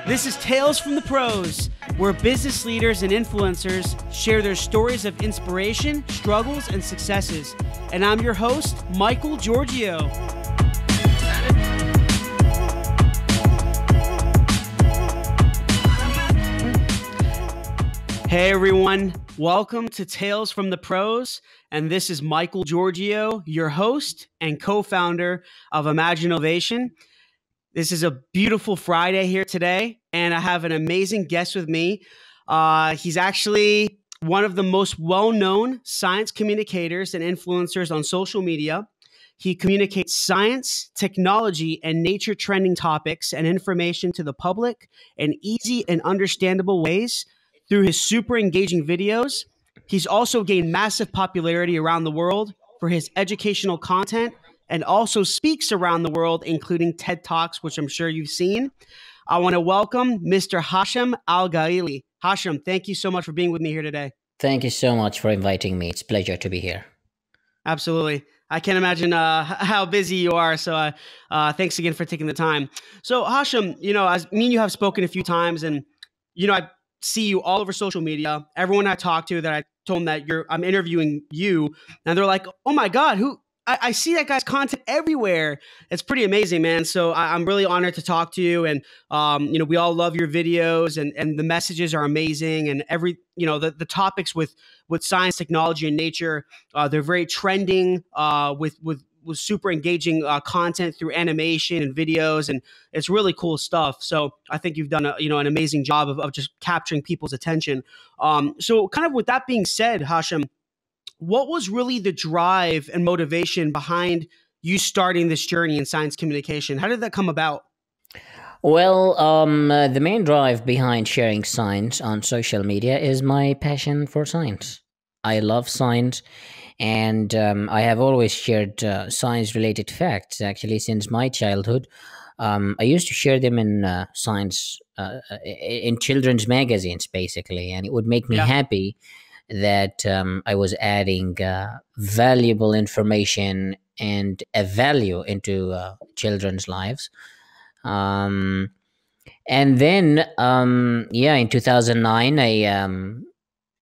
This is Tales from the Pros, where business leaders and influencers share their stories of inspiration, struggles, and successes. And I'm your host, Michael Giorgio. Hey everyone, welcome to Tales from the Pros, and this is Michael Giorgio, your host and co-founder of Imagine Innovation. This is a beautiful Friday here today, and I have an amazing guest with me. He's actually one of the most well-known science communicators and influencers on social media. He communicates science, technology, and nature trending topics and information to the public in easy and understandable ways through his super engaging videos. He's also gained massive popularity around the world for his educational content and also speaks around the world, including TED Talks, which I'm sure you've seen. I want to welcome Mr. Hashem Al-ghaili. Hashem, thank you so much for being with me here today. Thank you so much for inviting me. It's a pleasure to be here. Absolutely. I can't imagine how busy you are. So thanks again for taking the time. So Hashem, as me and you have spoken a few times, and, I see you all over social media. Everyone I talk to that I told them that I'm interviewing you, and they're like, oh my God, I see that guy's content everywhere. It's pretty amazing, man. So I'm really honored to talk to you. And, we all love your videos, and the messages are amazing. And the topics with science, technology, and nature, they're very trending with super engaging content through animation and videos. And it's really cool stuff. So I think you've done an amazing job of just capturing people's attention. So kind of with that being said, Hashem, what was really the drive and motivation behind you starting this journey in science communication? How did that come about? Well, the main drive behind sharing science on social media is my passion for science. I love science, and I have always shared science-related facts, actually, since my childhood. I used to share them in science, in children's magazines, basically, and it would make me happy that I was adding valuable information and a value into children's lives. And then, in 2009, I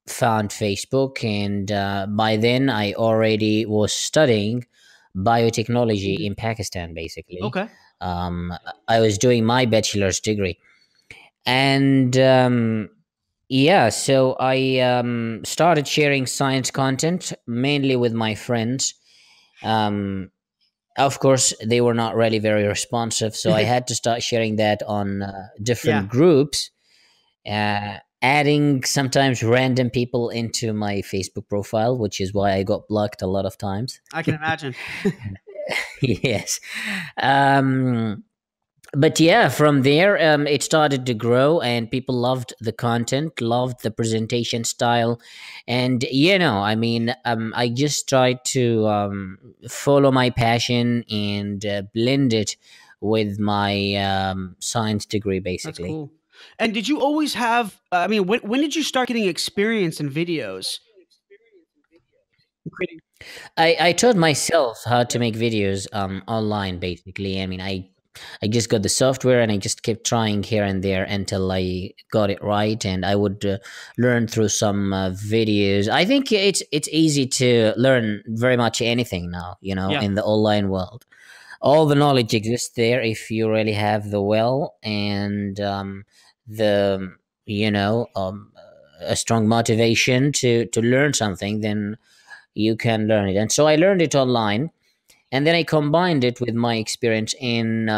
found Facebook, and by then I already was studying biotechnology in Pakistan, basically. Okay. I was doing my bachelor's degree. And so I started sharing science content mainly with my friends. Of course, they were not really very responsive, so I had to start sharing that on different groups, adding sometimes random people into my Facebook profile, which is why I got blocked a lot of times. I can imagine. Yes. But from there, it started to grow, and people loved the content, loved the presentation style. And, I just tried to follow my passion and blend it with my science degree, basically. That's cool. And did you always have, when did you start getting experience in videos? I taught myself how to make videos online, basically. I just got the software, and I just kept trying here and there until I got it right. And I would learn through some videos. I think it's easy to learn very much anything now, in the online world. All the knowledge exists there if you really have the will and a strong motivation to learn something, then you can learn it. And so I learned it online. And then I combined it with my experience in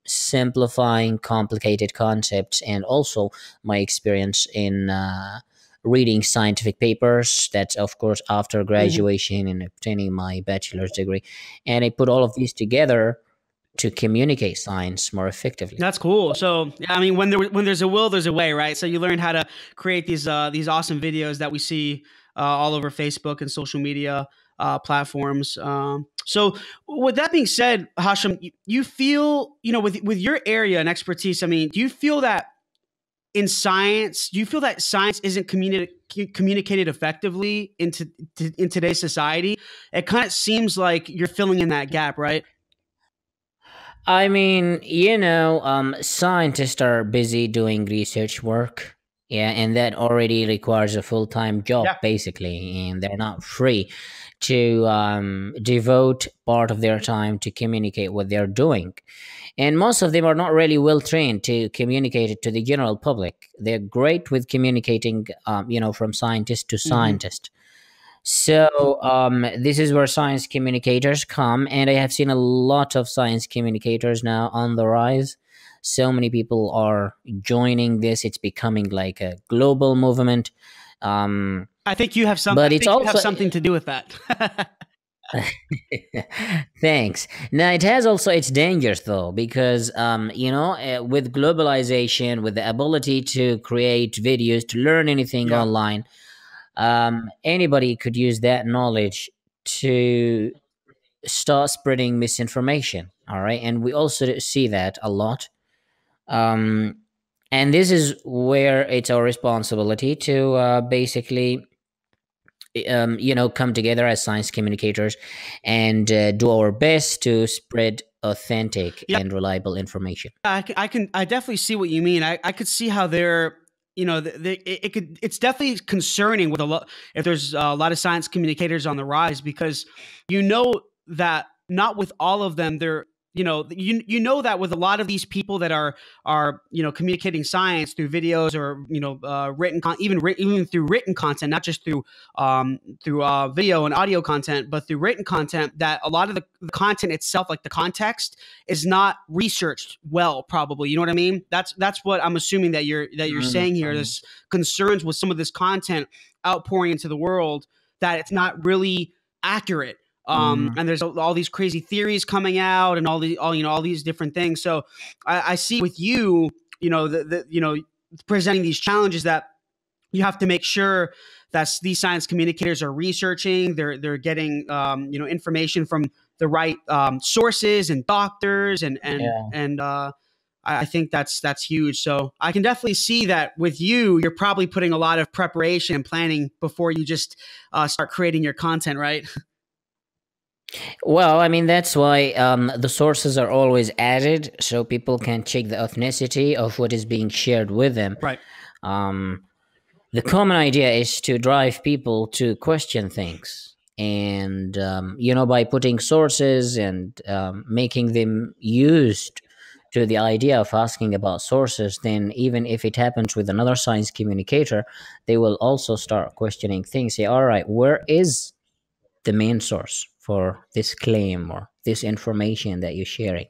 simplifying complicated concepts, and also my experience in reading scientific papers. That's, of course, after graduation and obtaining my bachelor's degree. And I put all of these together to communicate science more effectively. That's cool. So, when there's a will, there's a way, right? So you learn how to create these awesome videos that we see all over Facebook and social media platforms. So with that being said, Hashem, you feel, with your area and expertise, do you feel that in science, science isn't communicated effectively in today's society? It kind of seems like you're filling in that gap, right? I mean, scientists are busy doing research work. Yeah, and that already requires a full time job, Yeah. basically, and they're not free to devote part of their time to communicate what they're doing. And most of them are not really well trained to communicate it to the general public. They're great with communicating, from scientist to Hmm. scientist. So this is where science communicators come, and I have seen a lot of science communicators now on the rise. So many people are joining this; it's becoming like a global movement. Um, I think you have some. I but it's think you have also something to do with that. thanks. Now it has also its dangers though, because with globalization, with the ability to create videos, to learn anything Yeah. online, anybody could use that knowledge to start spreading misinformation. All right, and we also see that a lot. Um, and this is where it's our responsibility to basically come together as science communicators and do our best to spread authentic Yeah. and reliable information. I definitely see what you mean. I could see how they're, it's definitely concerning with a lot, if there's a lot of science communicators on the rise, because you know that not with all of them, you know that with a lot of these people that are communicating science through videos or even through written content, not just through video and audio content, but through written content, that a lot of the content itself, like the context, is not researched well, probably. You know what I mean? That's what I'm assuming that you're saying here. Mhm. There's concerns with some of this content outpouring into the world, that it's not really accurate. Mhm. And there's all these crazy theories coming out, and all these different things. So I see with you, presenting these challenges, that you have to make sure that these science communicators are researching. They're getting information from the right sources and doctors, Yeah. and I think that's huge. So I can definitely see that with you, you're probably putting a lot of preparation and planning before you just start creating your content, right? Well, I mean, that's why the sources are always added so people can check the authenticity of what is being shared with them. Right. Um, the common idea is to drive people to question things. And, by putting sources and making them used to the idea of asking about sources, then even if it happens with another science communicator, they will also start questioning things. Say, all right, where is the main source for this claim or this information that you're sharing?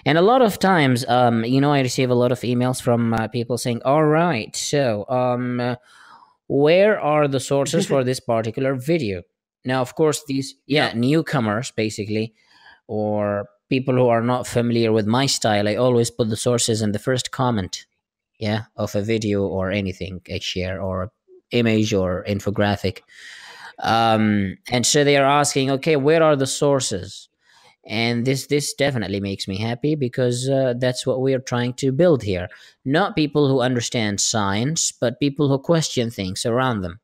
And a lot of times, I receive a lot of emails from people saying, all right, so where are the sources for this particular video? Now, of course, these, Yep. newcomers basically, or people who are not familiar with my style, I always put the sources in the first comment, of a video or anything I share, or image or infographic. And so they are asking, okay, where are the sources? And this definitely makes me happy, because that's what we are trying to build here. Not people who understand science, but people who question things around them.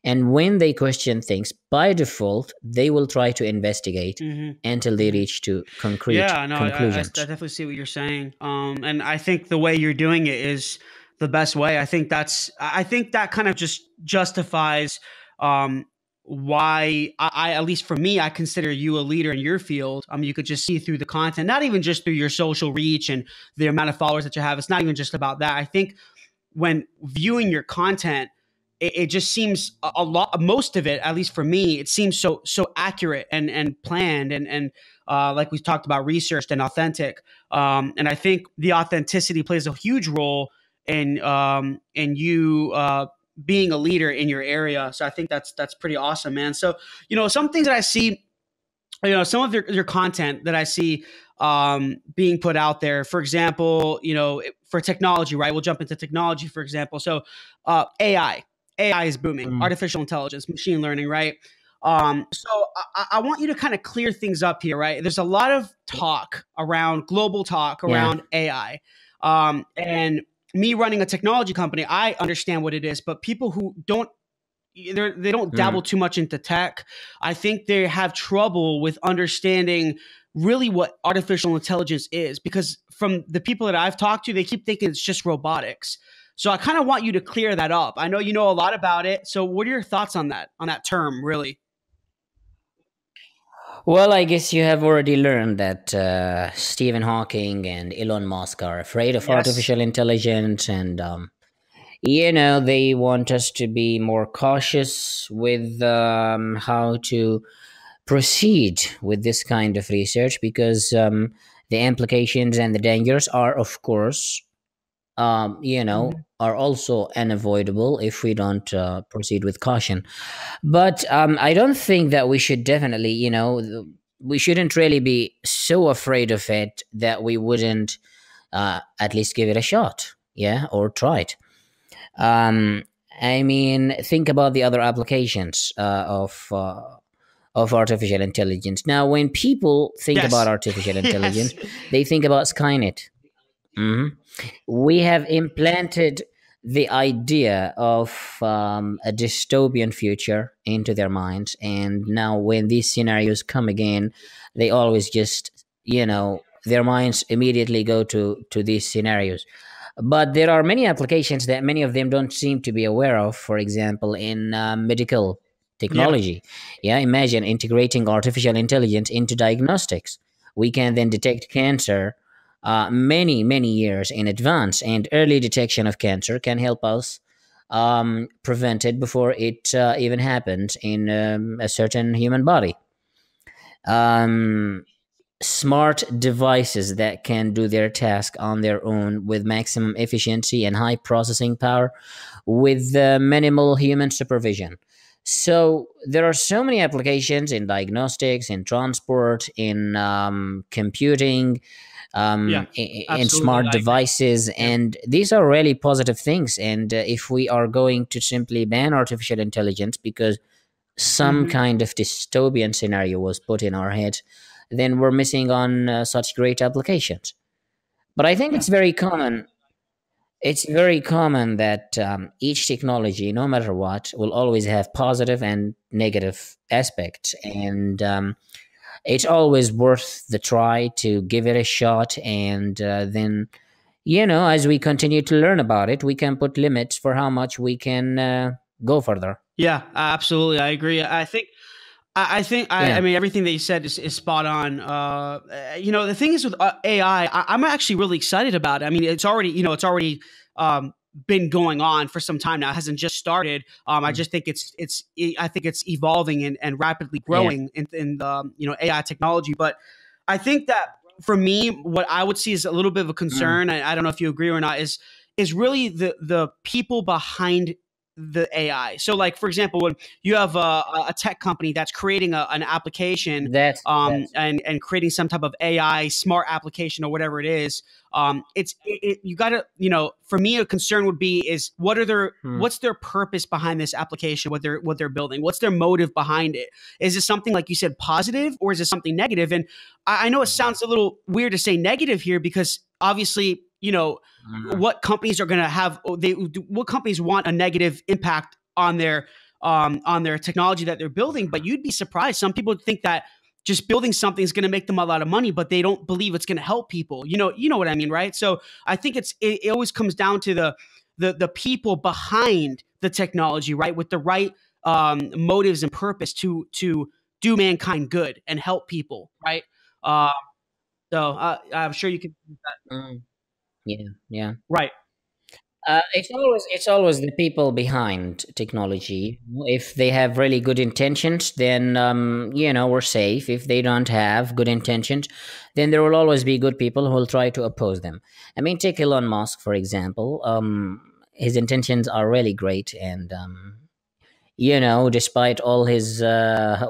And when they question things, by default they will try to investigate Hmm. until they Hmm. reach to concrete Yeah, no, I conclusions. definitely see what you're saying. And I think the way you're doing it is the best way. I think that kind of just justifies um, why at least for me, I consider you a leader in your field. You could just see through the content, not even just through your social reach and the amount of followers that you have. It's not even just about that. I think when viewing your content, it just seems a lot, most of it, at least for me, it seems so accurate and planned, and like we talked about, researched and authentic. And I think the authenticity plays a huge role in you being a leader in your area. So I think that's pretty awesome, man. So some things that I see, some of your content that I see being put out there, for example, for technology, right? We'll jump into technology, for example. So AI is booming, Mm, artificial intelligence, machine learning, right? So I want you to kind of clear things up here, right? There's a lot of talk around, global talk yeah. around AI. And me running a technology company, I understand what it is, but people who they don't dabble Mm, too much into tech, I think they have trouble with understanding really what artificial intelligence is, because from the people that I've talked to, they keep thinking it's just robotics. So I kind of want you to clear that up. I know you know a lot about it. So what are your thoughts on that term, really? Well, I guess you have already learned that Stephen Hawking and Elon Musk are afraid of Yes. artificial intelligence, and they want us to be more cautious with how to proceed with this kind of research, because the implications and the dangers are, of course, Mhm. are also unavoidable if we don't proceed with caution. But I don't think that we should definitely, we shouldn't really be so afraid of it that we wouldn't at least give it a shot, yeah, or try it. Um, I mean, think about the other applications of artificial intelligence. Now, when people think about Yes. artificial Yes. intelligence, they think about Skynet. Mhm. We have implanted the idea of a dystopian future into their minds, and now when these scenarios come again, they always just, their minds immediately go to these scenarios. But there are many applications that many of them don't seem to be aware of. For example, in medical Yeah. technology, yeah, imagine integrating artificial intelligence into diagnostics. We can then detect cancer many years in advance, and early detection of cancer can help us prevent it before it even happens in a certain human body. Um, Smart devices that can do their task on their own with maximum efficiency and high processing power with minimal human supervision. So there are so many applications in diagnostics, in transport, in computing, Yeah. in Absolutely. smart I agree. devices, Yeah. and these are really positive things. And if we are going to simply ban artificial intelligence because some Hmm. kind of dystopian scenario was put in our heads, then we're missing on such great applications. But I think Yeah. it's very common. It's very common that each technology, no matter what, will always have positive and negative aspects, and it's always worth the try to give it a shot. And then, as we continue to learn about it, we can put limits for how much we can go further. Yeah. Absolutely. I agree. I Yeah. mean, everything that you said is spot on. The thing is with AI, am actually really excited about it. I mean, it's already um, been going on for some time now. It hasn't just started. I Mm. just think I think it's evolving and rapidly Yeah. growing in the AI technology. But I think that for me, what I would see is a little bit of a Mm. concern. I don't know if you agree or not. Is really the people behind the AI. So, like for example, when you have a tech company that's creating an application That's and creating some type of AI smart application or whatever it is. You got to, for me, a concern would be is mm. what's their purpose behind this application, what they're building, what's their motive behind it? Is it something like you said positive, or is it something negative? And I know it sounds a little weird to say negative here because obviously, Mm. what companies are going to have what companies want a negative impact on their technology that they're building. But you'd be surprised, some people think that just building something is going to make them a lot of money, but they don't believe it's going to help people. You know what I mean, right? So I think it always comes down to the people behind the technology, right, with the right motives and purpose to do mankind good and help people, right? uh, I'm sure you can. Mm. Yeah, yeah. Right. It's always the people behind technology. If they have really good intentions, then we're safe. If they don't have good intentions, then there will always be good people who will try to oppose them. I mean, take Elon Musk for example. His intentions are really great, and despite all his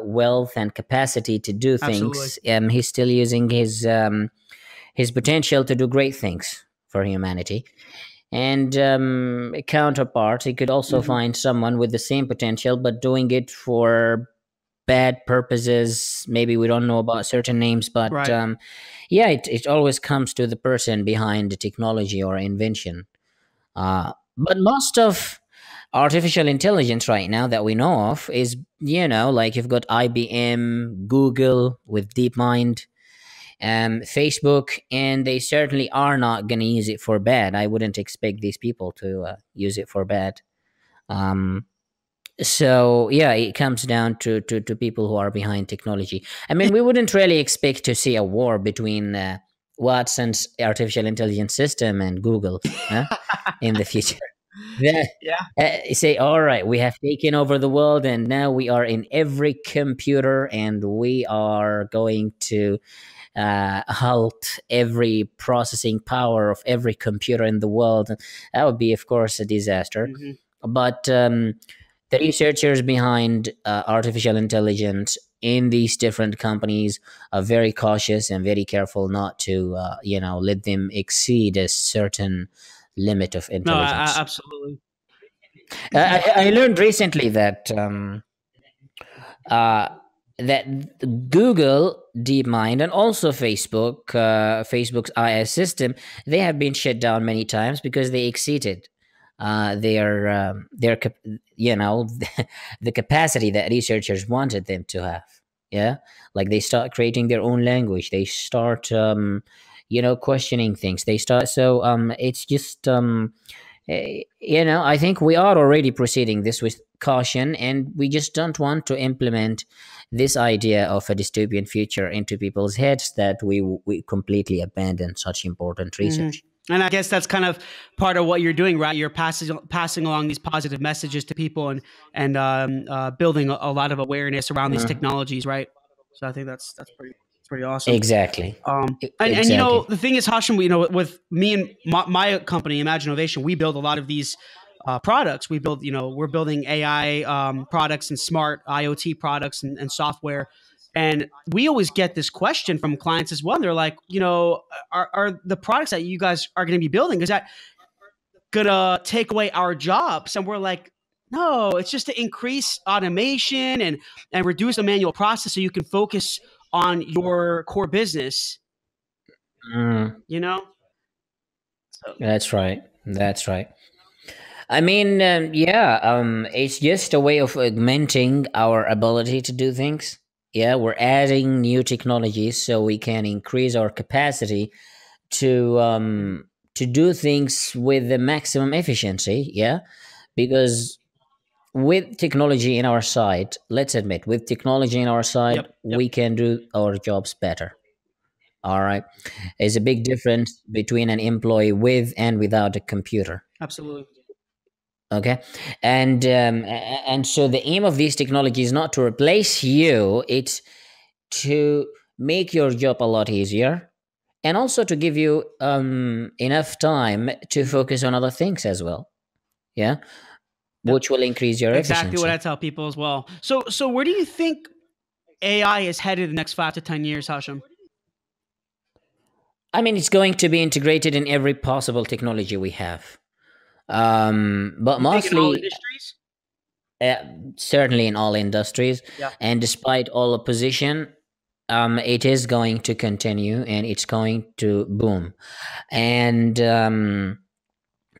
wealth and capacity to do Absolutely. things, he's still using his potential to do great things for humanity. And a counterpart, he could also Hmm. find someone with the same potential, but doing it for bad purposes. Maybe we don't know about certain names, but Right. yeah, it always comes to the person behind the technology or invention. But most of artificial intelligence right now that we know of is, like you've got IBM, Google with DeepMind, Facebook, and they certainly are not going to use it for bad. I wouldn't expect these people to use it for bad. Um, so yeah, it comes down to people who are behind technology. I mean, we wouldn't really expect to see a war between Watson's artificial intelligence system and Google in the future. Yeah. Yeah. Say, all right, we have taken over the world, and now we are in every computer, and we are going to halt every processing power of every computer in the world. That would be, of course, a disaster. Mhm. But the researchers behind artificial intelligence in these different companies are very cautious and very careful not to, let them exceed a certain limit of No, intelligence. absolutely. I learned recently that uh, that Google DeepMind and also Facebook's AI system, they have been shut down many times because they exceeded their the capacity that researchers wanted them to have. Yeah, like they start creating their own language. They start questioning things. They start so it's just I think we are already proceeding this with caution, and we just don't want to implement this idea of a dystopian future into people's heads that we completely abandon such important Mhm. research. And I guess that's kind of part of what you're doing, right? You're passing along these positive messages to people and building a lot of awareness around these Mm, technologies, right? So I think that's pretty awesome. exactly. And Exactly. the thing is, Hashim, with me and my company, Imagine Innovation, we build a lot of these products. We build, we're building AI products and smart IoT products and software. And we always get this question from clients as well. They're like, are the products that you guys are going to be building, is that going to take away our jobs? And we're like, no, it's just to increase automation and reduce the manual process so you can focus on your core business, Mm, you know? So, that's right. That's right. I mean, it's just a way of augmenting our ability to do things. Yeah, we're adding new technologies so we can increase our capacity to mhm. um, to do things with the maximum efficiency. Yeah, because with technology in our side, let's admit, with technology in our side, Yep, yep, we can do our jobs better. All right, there's a big difference between an employee with and without a computer. absolutely. Okay, and so the aim of these technologies is not to replace you; it's to make your job a lot easier, and also to give you enough time to Mhm. focus on other things as well. Yeah, Yep, which will increase your exactly what I efficiency. tell people as well. So where do you think AI is headed in the next 5 to 10 years, Hashim? I mean, it's going to be integrated in every possible technology we have, but You think in all mostly, industries? uh, certainly in all industries. Yeah. And despite all opposition, it is going to continue and it's going to boom. And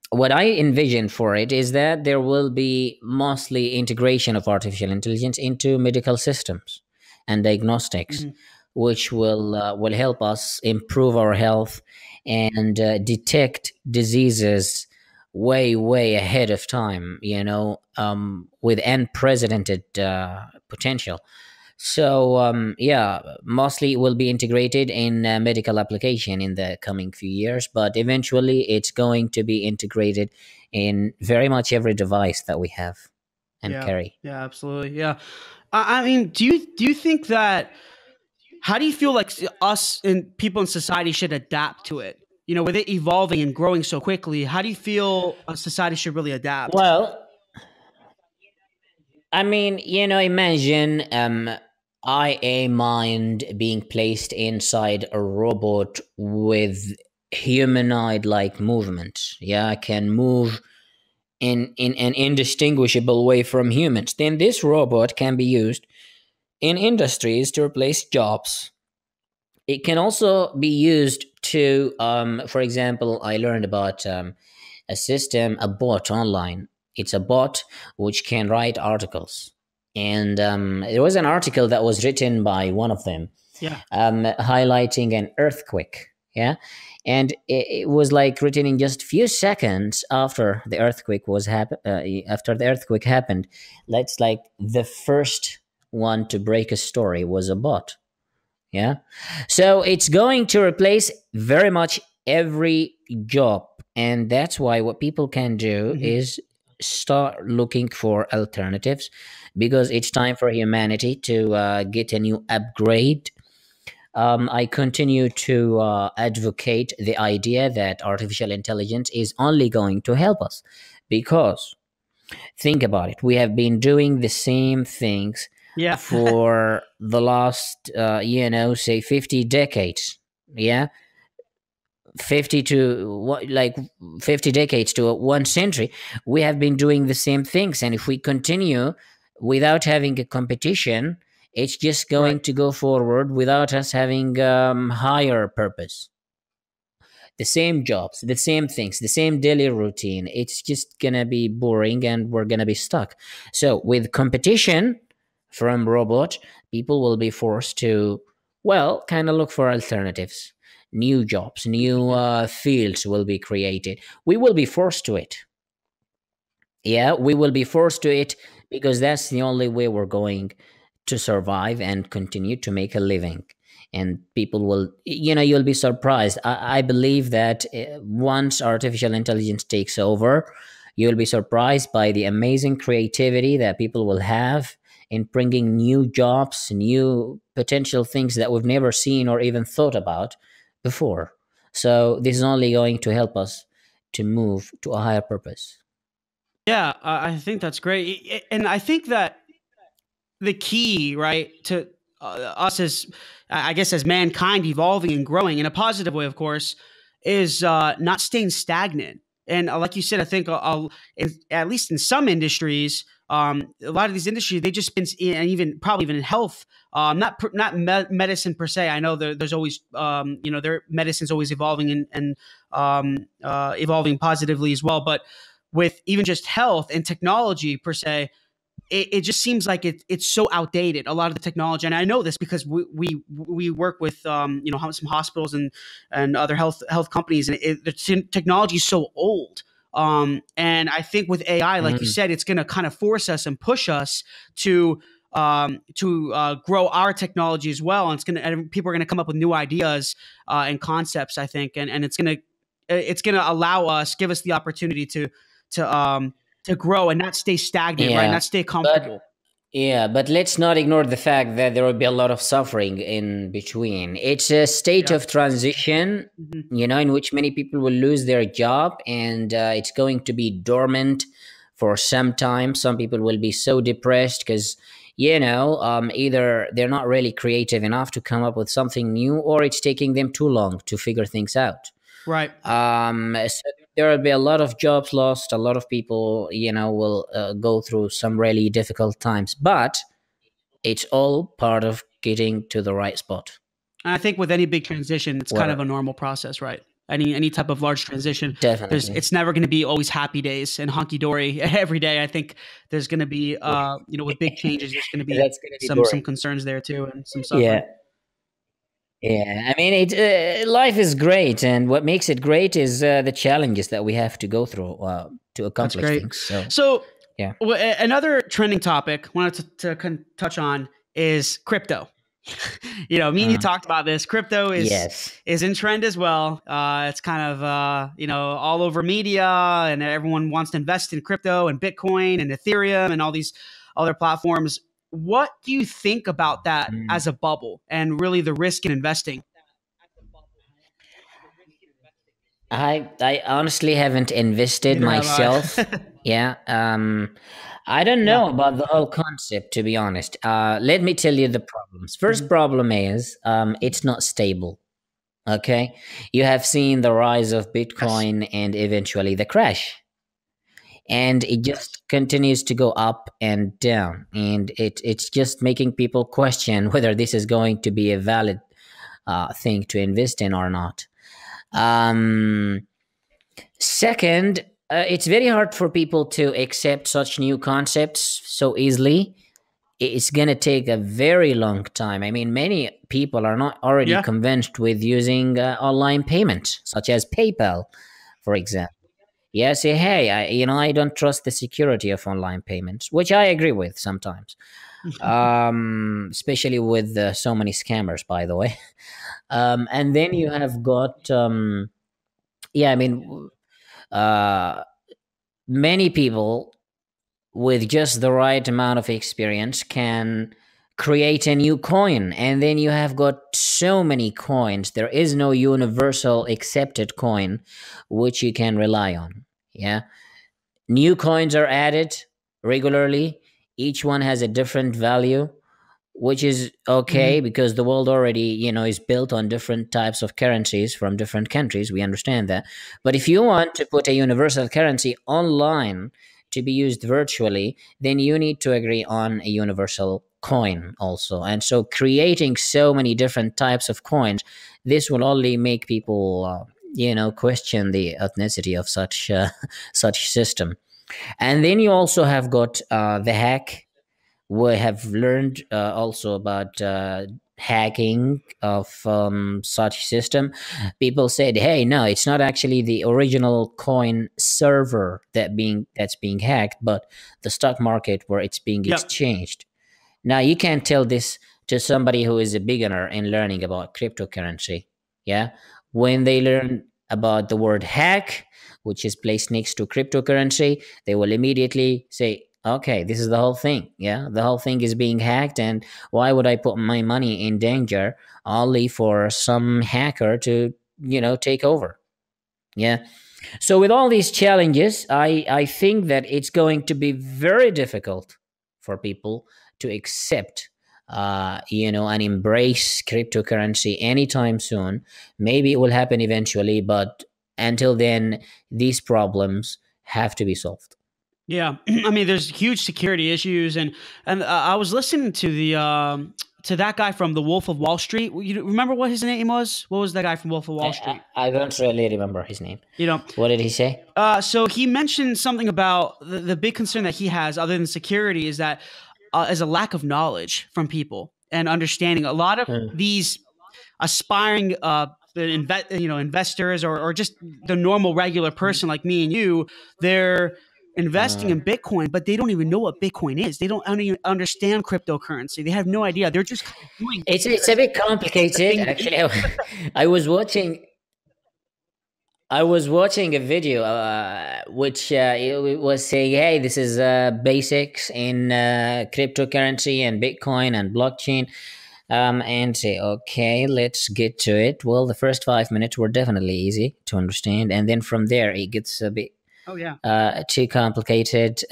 what I envision for it is that there will be mostly integration of artificial intelligence into medical systems and diagnostics, Mhm. which will help us improve our health and detect diseases way ahead of time. With unprecedented potential. So yeah, mostly it will be integrated in medical application in the coming few years, but eventually it's going to be integrated in very much every device that we have and Yeah. carry. Yeah, absolutely. Yeah. I mean, do you think that how do you feel like us and people in society should adapt to it? With it evolving and growing so quickly, how do you feel a society should really adapt? Well, I mean, imagine a mind being placed inside a robot with humanoid like movement. Yeah, can move in an indistinguishable way from humans. Then this robot can be used in industries to replace jobs. It can also be used to, for example, I learned about a system, a bot online. It's a bot which can write articles. And there was an article that was written by one of them. Yeah. highlighting an earthquake. Yeah, and it was like written in just few seconds after the earthquake after the earthquake happened. That's like the first one to break a story was a bot. Yeah, so it's going to replace very much every job, and that's why what people can do Hmm. is start looking for alternatives, because it's time for humanity to get a new upgrade. I continue to advocate the idea that artificial intelligence is only going to help us, because think about it. We have been doing the same things Yeah. for the last, say 50 decades. Yeah. 50 to like 50 decades to 1 century. We have been doing the same things. And if we continue without having a competition, it's just Right. going to go forward without us having higher purpose. The same jobs, the same things, the same daily routine. It's just gonna be boring and we're gonna be stuck. So with competition from robot, people will be forced to, well, kind of look for alternatives. New jobs, new fields will be created. We will be forced to it. Yeah, we will be forced to it, because that's the only way we're going to survive and continue to make a living. And people will, you'll be surprised. I believe that once artificial intelligence takes over, you'll be surprised by the amazing creativity that people will have in bringing new jobs, new potential things that we've never seen or even thought about before. So this is only going to help us to move to a higher purpose. Yeah, I think that's great, and I think that the key, right, to us as, I guess, as mankind evolving and growing in a positive way, of course, is not staying stagnant. And like you said, I think at least in some industries, a lot of these industries, they just been, and even probably even in health, not medicine per se. I know there's always, their medicine's always evolving and evolving positively as well. But with even just health and technology per se, it just seems like it's so outdated. A lot of the technology, and I know this because we work with some hospitals and other health companies, and the technology is so old. And I think with AI, like you Mm. said, it's going to kind of force us and push us to grow our technology as well. And people are going to come up with new ideas and concepts. I think, and it's gonna allow us, give us the opportunity to um, to grow and not stay stagnant, right? Yeah, Not stay but comfortable. but let's not ignore the fact that there will be a lot of suffering in between. It's a state Yeah. of transition, Hmm. in which many people will lose their job, and it's going to be dormant for some time. Some people will be so depressed because, either they're not really creative enough to come up with something new, or it's taking them too long to figure things out. Right. So there will be a lot of jobs lost. A lot of people, will go through some really difficult times, but it's all part of getting to the right spot. And I think with any big transition, it's kind of Where a normal process, right? Any type of large transition, definitely, it's never going to be always happy days and hunky dory every day. I think there's going to be with big changes, there's going to be that's gonna be some boring. concerns there too and some Yeah, suffering. yeah. I mean, life is great, and what makes it great is the challenges that we have to go through to That's accomplish great. things. So So yeah, another trending topic I wanted to touch on is crypto. Me and you mm, talked about this. Crypto yes. is in trend as well. It's kind of all over media, and everyone wants to invest in crypto and Bitcoin and Ethereum and all these other platforms. What do you think about that Mm. as a bubble and really the risk in investing? I honestly haven't invested Neither have myself. I. Yeah. I don't Yeah. know about the whole concept, to be honest. Let me tell you the problems. First Mhm. problem is it's not stable. Okay. You have seen the rise of Yes. Bitcoin and eventually the crash. And it just continues to go up and down. And it's just making people question whether this is going to be a valid thing to invest in or not. Um, Second, it's very hard for people to accept such new concepts so easily. it's going to take a very long time. I mean, many people are not already Yeah. convinced with using online payments, such as PayPal, for example. Yeah, say, hey, I don't trust the security of online payments, which I agree with sometimes, especially with so many scammers, by the way. And then you have got, yeah, I mean, uh, many people with just the right amount of experience can create a new coin, and then you have got so many coins. There is no universal accepted coin which you can rely on. Yeah, new coins are added regularly. Each one has a different value, which is okay Hmm. because the world already, is built on different types of currencies from different countries. We understand that. But if you want to put a universal currency online to be used virtually, then you need to agree on a universal coin also. And so creating so many different types of coins, this will only make people question the ethnicity of such such system. And then you also have got the hack. We have learned also about hacking of such system. People said, hey, no, it's not actually the original coin server that's being hacked, but the stock market where it's being Yep. exchanged. Now you can't tell this to somebody who is a beginner in learning about cryptocurrency. Yeah. When they learn about the word hack, which is placed next to cryptocurrency, they will immediately say, okay, this is the whole thing. Yeah. The whole thing is being hacked. And why would I put my money in danger only for some hacker to, take over? Yeah. So with all these challenges, I think that it's going to be very difficult for people to accept, and embrace cryptocurrency anytime soon. Maybe it will happen eventually, but until then, these problems have to be solved. Yeah, I mean, there's huge security issues, and I was listening to that guy from The Wolf of Wall Street. You remember what his name was? What was that guy from Wolf of Wall Street? I don't really remember his name. You know, What did he say? so he mentioned something about the big concern that he has, other than security, is a lack of knowledge from people and understanding. A lot of Hmm. these aspiring investors, or just the normal regular person like me and you, they're investing Uh, in Bitcoin, but they don't even know what Bitcoin is. They don't even understand cryptocurrency. They have no idea. They're just kind of doing it it's a because bit it's the complicated, thing to do. actually. I was watching I was watching a video which it was saying, "Hey, this is basics in cryptocurrency and Bitcoin and blockchain." And say, "Okay, let's get to it." Well, the first 5 minutes were definitely easy to understand, and then from there it gets a bit Oh yeah. too complicated.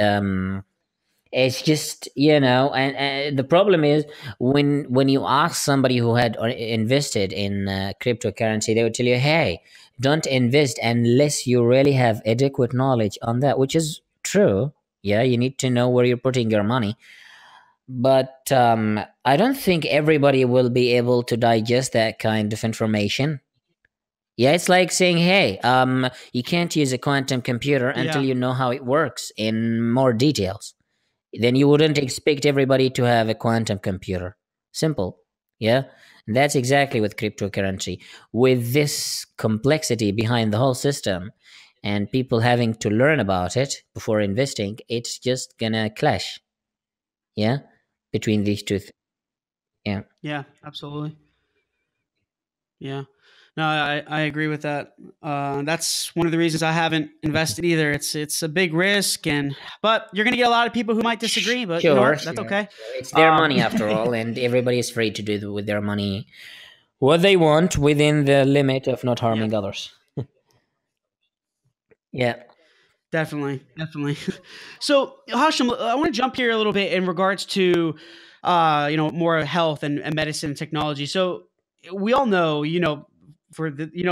It's just, and the problem is when you ask somebody who had invested in cryptocurrency, they would tell you, hey, don't invest unless you really have adequate knowledge on that, which is true. Yeah, you need to know where you're putting your money, but I don't think everybody will be able to digest that kind of information. Yeah, it's like saying, hey, you can't use a quantum computer until Yeah. you know how it works in more details. Then you wouldn't expect everybody to have a quantum computer. Simple. Yeah. And that's exactly with cryptocurrency. With this complexity behind the whole system and people having to learn about it before investing, it's just gonna clash. Yeah. Between these two. Yeah. Yeah. Absolutely. Yeah. No, I agree with that. That's one of the reasons I haven't invested either. It's a big risk, but you're gonna get a lot of people who might disagree. But you know Sure, what? That's sure, okay. sure. It's their Um, money after all, and everybody is free to do with their money what they want within the limit of not yeah. harming others. Yeah. Definitely, definitely. So, Hashim, I want to jump here a little bit in regards to, more health and medicine and technology. So, we all know,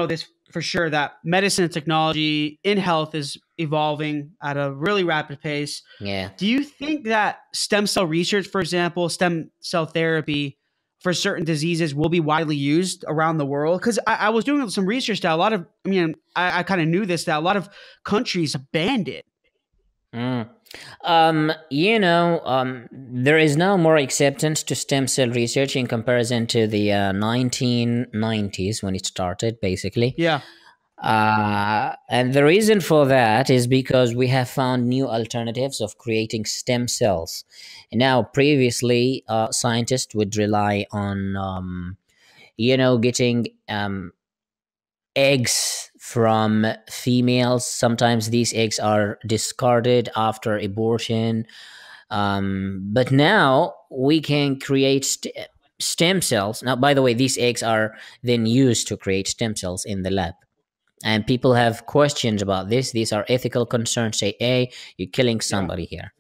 this for sure, that medicine and technology in health is evolving at a really rapid pace. Yeah. Do you think that stem cell research, for example, stem cell therapy for certain diseases will be widely used around the world? Because I was doing some research that a lot of, I mean, I kind of knew this, that a lot of countries banned it. Mm. There is now more acceptance to stem cell research in comparison to the 1990s when it started, basically. Yeah. And the reason for that is because we have found new alternatives of creating stem cells. Now, previously, scientists would rely on, getting eggs from females. Sometimes these eggs are discarded after abortion. But now we can create stem cells. Now, by the way, these eggs are then used to create stem cells in the lab. And people have questions about this. These are ethical concerns. Say, hey, you're killing Yeah. somebody here.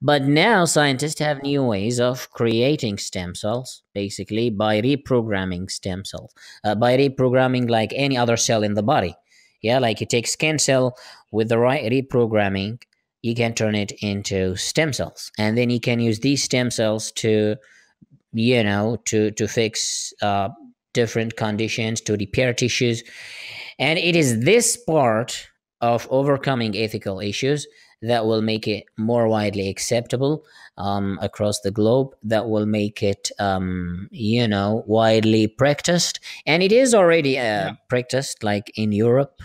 But now scientists have new ways of creating stem cells, basically by reprogramming stem cells, by reprogramming like any other cell in the body. Yeah, like you take skin cell with the right reprogramming, you can turn it into stem cells, and then you can use these stem cells to, to fix different conditions, to repair tissues, and it is this part of overcoming ethical issues that will make it more widely acceptable across the globe, that will make it, widely practiced. And it is already Yeah. practiced, like in Europe,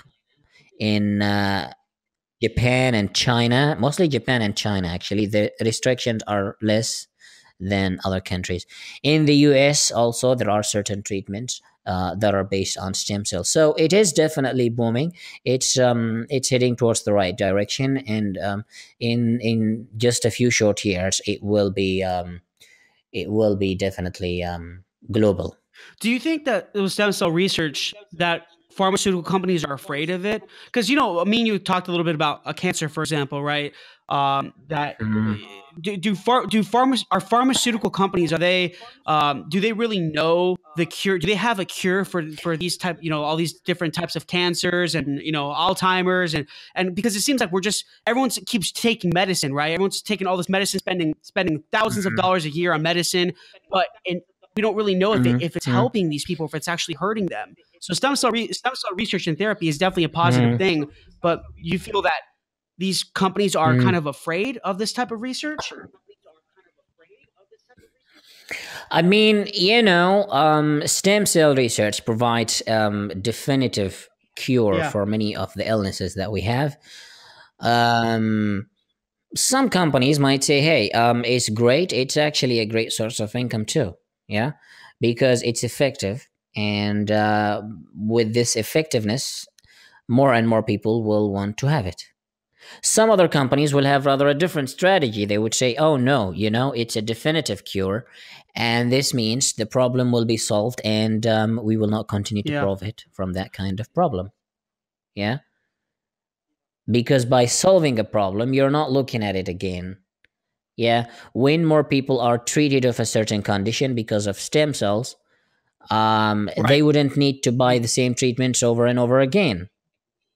in Japan and China, mostly Japan and China, actually. The restrictions are less than other countries. In the US, also, there are certain treatments that are based on stem cells. So it is definitely booming. It's heading towards the right direction, and in just a few short years, it will be definitely global. Do you think that it was stem cell research that pharmaceutical companies are afraid of it? Because me and you talked a little bit about a cancer, for example, right? That Mhm. are pharmaceutical companies, are they do they really know the cure? Do they have a cure for these type, all these different types of cancers and Alzheimer's, and because it seems like everyone keeps taking medicine, right? Everyone's taking all this medicine, spending thousands of Mhm. dollars a year on medicine, but we don't really know if Mhm. it's Mhm. helping these people, if it's actually hurting them. So stem cell research and therapy is definitely a positive Mhm. thing, but you feel that these companies are kind Mhm. of afraid of this type of research? I mean, stem cell research provides definitive cure Yeah. for many of the illnesses that we have. Um, some companies might say, "Hey, it's great. It's actually a great source of income too." Yeah, because it's effective, and with this effectiveness, more and more people will want to have it. Some other companies will have rather a different strategy. They would say, oh, no, it's a definitive cure. And this means the problem will be solved, and we will not continue to Yeah. profit from that kind of problem. Yeah. Because by solving a problem, you're not looking at it again. Yeah. When more people are treated of a certain condition because of stem cells, Right. they wouldn't need to buy the same treatments over and over again.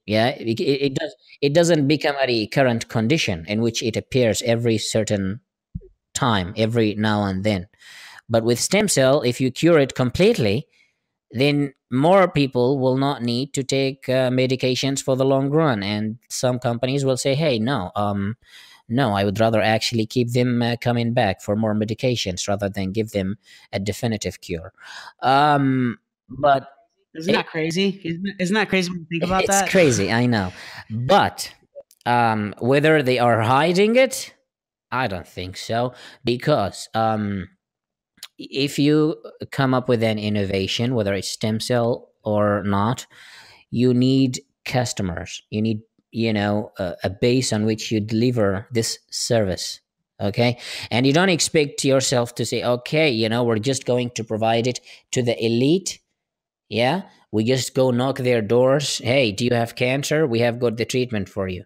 Yeah, it doesn't become a recurrent condition in which it appears every certain time, every now and then. But with stem cell, if you cure it completely, then more people will not need to take medications for the long run, and some companies will say, hey, no, no, I would rather actually keep them coming back for more medications rather than give them a definitive cure. But Isn't it, that crazy? Isn't that crazy when you think about it's that? crazy, I know. But whether they are hiding it, I don't think so. Because if you come up with an innovation, whether it's stem cell or not, you need customers. You need, a base on which you deliver this service. Okay. And you don't expect yourself to say, okay, we're just going to provide it to the elite. Yeah. We just go knock their doors. Hey, do you have cancer? We have got the treatment for you.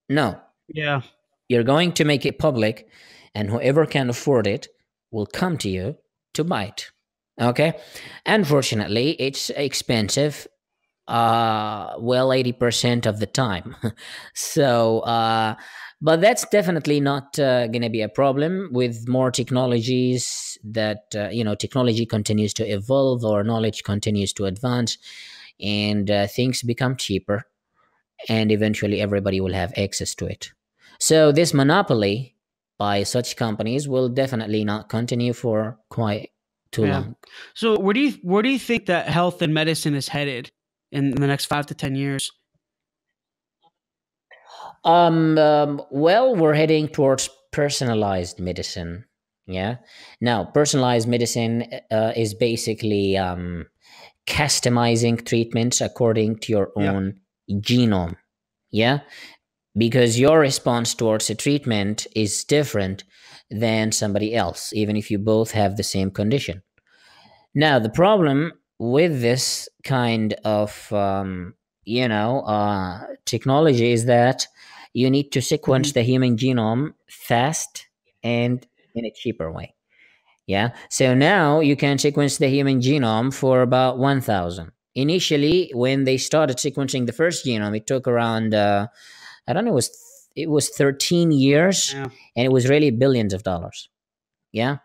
No, Yeah. you're going to make it public, and whoever can afford it will come to you to buy it. Okay. Unfortunately, it's expensive. Well, 80% of the time. So, but that's definitely not going to be a problem with more technologies that, technology continues to evolve, or knowledge continues to advance, and things become cheaper, and eventually everybody will have access to it. So this monopoly by such companies will definitely not continue for quite too Yeah. long. So where do you think that health and medicine is headed in the next 5 to 10 years? Well, we're heading towards personalized medicine. Yeah. Now, personalized medicine is basically customizing treatments according to your Yeah. own genome. Yeah. Because your response towards a treatment is different than somebody else, even if you both have the same condition. Now, the problem with this kind of technology is that you need to Hmm. sequence the human genome fast and in a cheaper way. Yeah. So now you can sequence the human genome for about 1,000. Initially, when they started sequencing the first genome, it took around I don't know, it was 13 years, Yeah. and it was really billions of dollars. Yeah.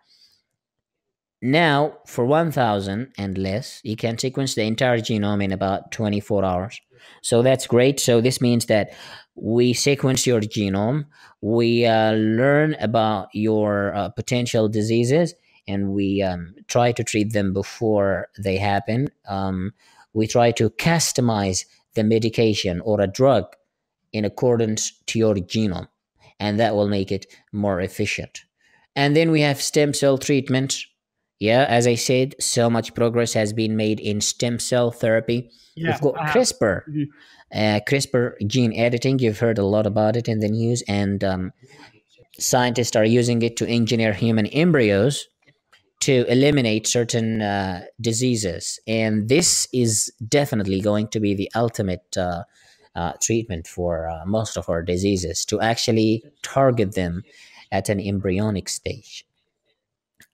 Now, for 1,000 and less, you can sequence the entire genome in about 24 hours. So that's great. So this means that we sequence your genome, we learn about your potential diseases, and we try to treat them before they happen. We try to customize the medication or a drug in accordance to your genome, and that will make it more efficient. And then we have stem cell treatment. Yeah, as I said, so much progress has been made in stem cell therapy. Yeah. We've got I have. CRISPR, Mhm. CRISPR gene editing. You've heard a lot about it in the news, and scientists are using it to engineer human embryos to eliminate certain diseases. And this is definitely going to be the ultimate treatment for most of our diseases, to actually target them at an embryonic stage.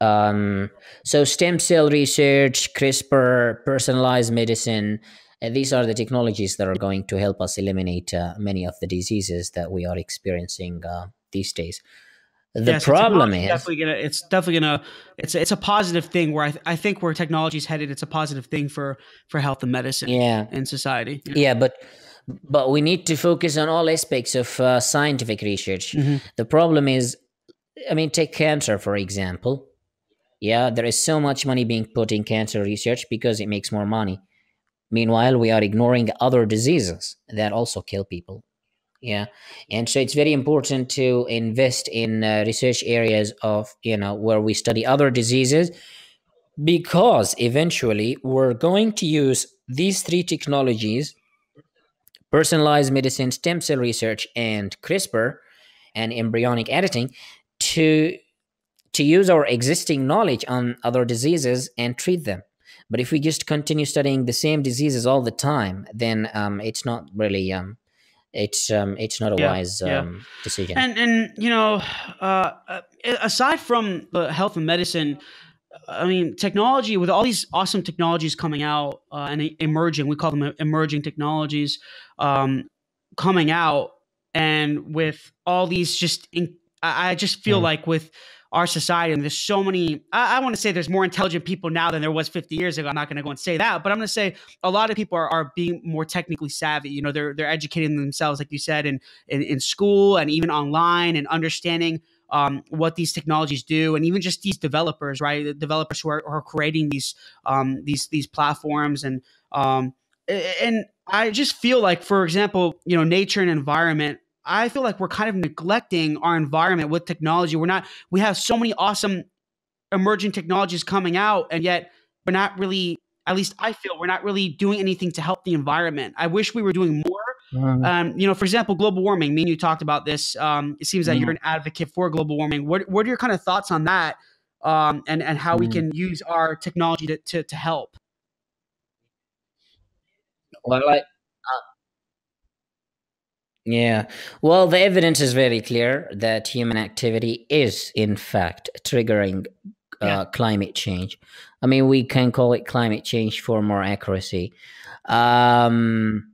Um, so, stem cell research, CRISPR, personalized medicine, these are the technologies that are going to help us eliminate many of the diseases that we are experiencing these days. The Yeah, so problem technology is, it's a positive thing where I think where technology is headed, it's a positive thing for health and medicine yeah, in society. Yeah. yeah, but we need to focus on all aspects of scientific research. Hmm. The problem is, I mean, take cancer for example. Yeah, there is so much money being put in cancer research because it makes more money. Meanwhile, we are ignoring other diseases that also kill people. Yeah, and so it's very important to invest in research areas of where we study other diseases, because eventually we're going to use these three technologies: personalized medicine, stem cell research, and CRISPR and embryonic editing, to use our existing knowledge on other diseases and treat them. But if we just continue studying the same diseases all the time, then it's not really it's not a Yeah. wise Yeah. decision. And aside from the health and medicine, I mean, technology, with all these awesome technologies coming out and emerging, we call them emerging technologies, um, coming out, and with all these I just feel Mm. like with our society, and there's so many, I want to say there's more intelligent people now than there was 50 years ago. I'm not going to go and say that, but I'm going to say a lot of people are being more technically savvy. You know, they're educating themselves, like you said, in school and even online, and understanding what these technologies do, and even just these developers, right? The developers who are creating these platforms, um, and I just feel like, for example, nature and environment. I feel like we're kind of neglecting our environment with technology. We have so many awesome emerging technologies coming out, and yet we're not really. At least I feel we're not really doing anything to help the environment. I wish we were doing more. Mm. For example, global warming. Me and you talked about this. It seems that you're Mm. an advocate for global warming. What are your kind of thoughts on that? And how we Mm. can use our technology to help? Well, yeah. Well, the evidence is very clear that human activity is, in fact, triggering Yeah. climate change. I mean, we can call it climate change for more accuracy. Um,